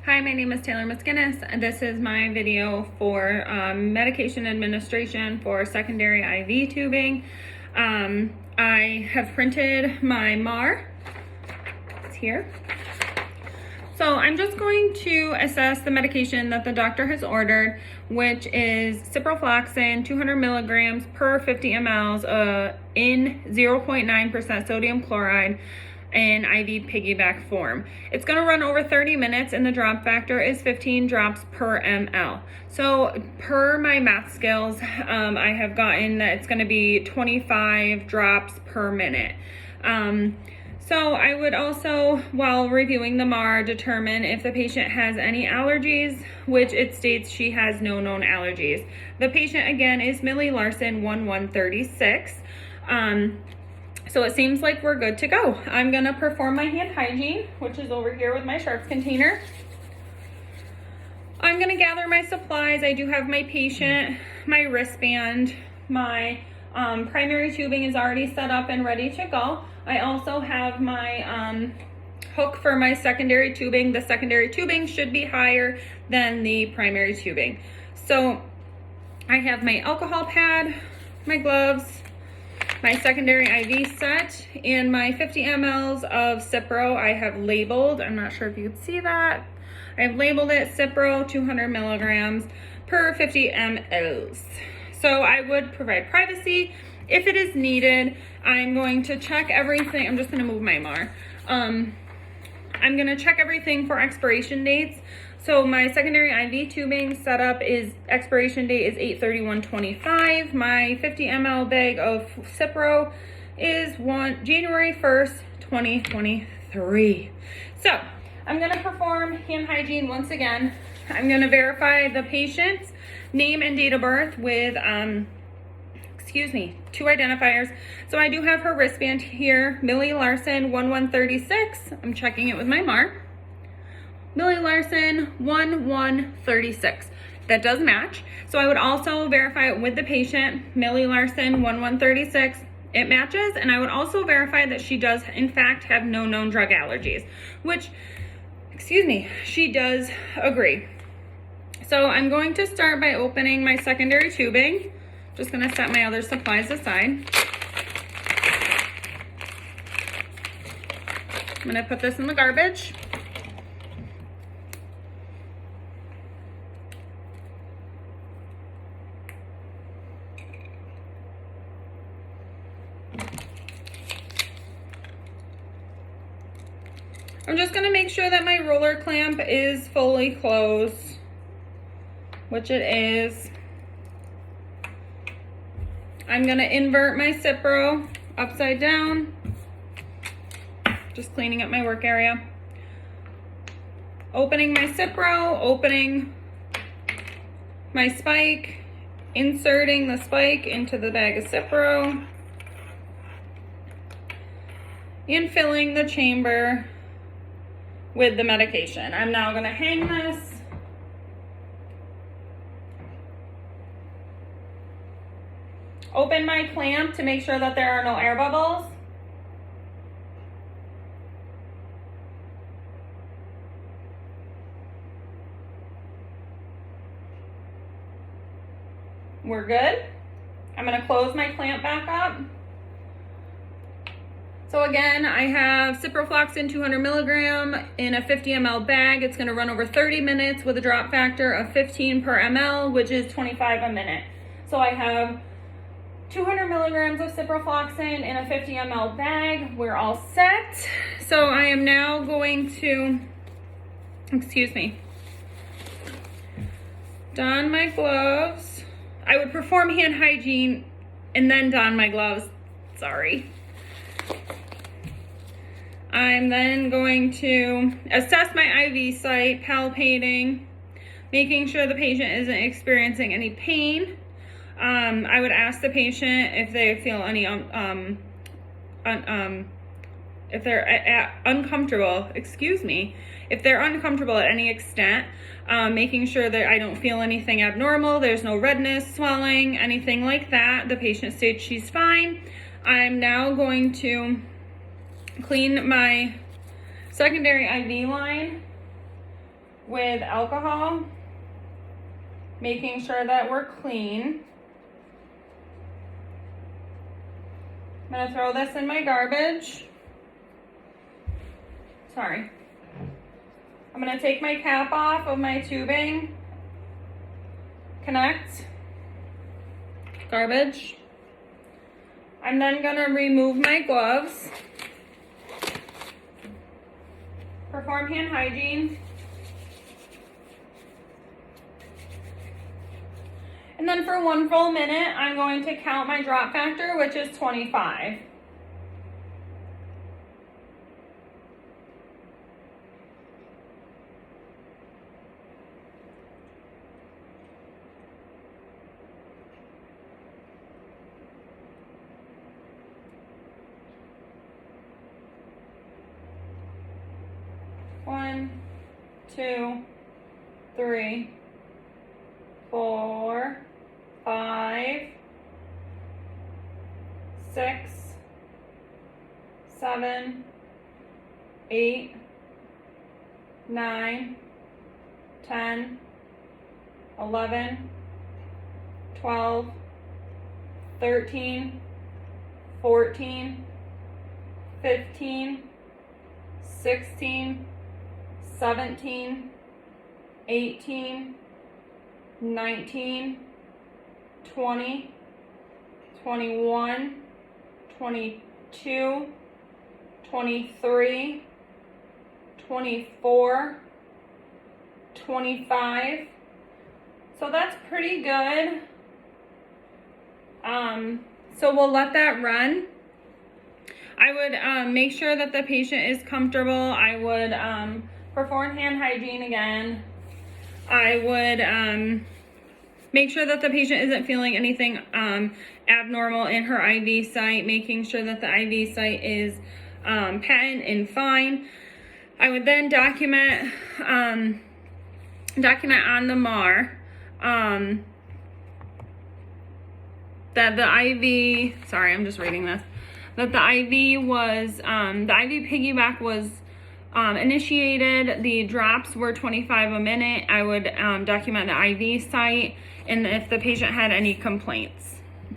Hi, my name is Taylor Miskinnis, and this is my video for medication administration for secondary IV tubing. I have printed my MAR. It's here. So I'm just going to assess the medication that the doctor has ordered, which is ciprofloxacin, 200 milligrams per 50 mLs in 0.9% sodium chloride in IV piggyback form. It's going to run over 30 minutes and the drop factor is 15 drops per ml. So per my math skills, I have gotten that it's going to be 25 drops per minute. So I would also, while reviewing the MAR, determine if the patient has any allergies, which it states she has no known allergies. The patient again is Millie Larson, 1136. So it seems like we're good to go. I'm gonna perform my hand hygiene, which is over here with my sharps container. I'm gonna gather my supplies. I do have my patient, my wristband, my primary tubing is already set up and ready to go. I also have my hook for my secondary tubing. The secondary tubing should be higher than the primary tubing. So I have my alcohol pad, my gloves, my secondary IV set, and my 50 mLs of Cipro I have labeled. I'm not sure if you can see that. I have labeled it Cipro 200 milligrams per 50 mLs. So I would provide privacy if it is needed. I'm going to check everything. I'm just going to move my MAR. I'm going to check everything for expiration dates. So my secondary IV tubing setup is expiration date is 8/31/25. My 50 ml bag of Cipro is January 1st, 2023. So I'm going to perform hand hygiene once again. I'm going to verify the patient's name and date of birth with two identifiers. So I do have her wristband here, Millie Larson 1136. I'm checking it with my MAR. Millie Larson 1136. That does match. So I would also verify it with the patient, Millie Larson 1136. It matches, and I would also verify that she does in fact have no known drug allergies, which, she does agree. So I'm going to start by opening my secondary tubing. Just gonna set my other supplies aside. I'm gonna put this in the garbage. I'm just gonna make sure that my roller clamp is fully closed, which it is. I'm gonna invert my Cipro upside down, just cleaning up my work area. Opening my Cipro, opening my spike, inserting the spike into the bag of Cipro, and filling the chamber with the medication. I'm now gonna hang this. Open my clamp to make sure that there are no air bubbles. We're good. I'm gonna close my clamp back up. So again, I have ciprofloxacin 200 milligram in a 50 ml bag. It's gonna run over 30 minutes with a drop factor of 15 per ml, which is 25 a minute. So I have 200 milligrams of ciprofloxacin in a 50 ml bag. We're all set. So I am now going to, don my gloves. I would perform hand hygiene and then don my gloves. Sorry. I'm then going to assess my IV site, palpating, making sure the patient isn't experiencing any pain. I would ask the patient if they feel any if they're uncomfortable, if they're uncomfortable at any extent, making sure that I don't feel anything abnormal, there's no redness, swelling, anything like that. The patient states she's fine. I'm now going to clean my secondary IV line with alcohol, making sure that we're clean. I'm gonna throw this in my garbage. Sorry. I'm gonna take my cap off of my tubing, connect, garbage. I'm then gonna remove my gloves, perform hand hygiene, and then for 1 full minute, I'm going to count my drop factor, which is 25. One, 2, 3, 4, 5, 6, 7, 8, 9, 10, 11, 12, 13, 14, 15, 16, 17, 18, 19, 20, 21, 22, 23, 24, 25. So that's pretty good. So we'll let that run. I would make sure that the patient is comfortable. I would perform hand hygiene again. I would make sure that the patient isn't feeling anything abnormal in her IV site, making sure that the IV site is patent and fine. I would then document on the MAR that the IV, sorry, I'm just reading this, that the IV was, the IV piggyback was initiated, the drops were 25 a minute. I would document the IV site and if the patient had any complaints.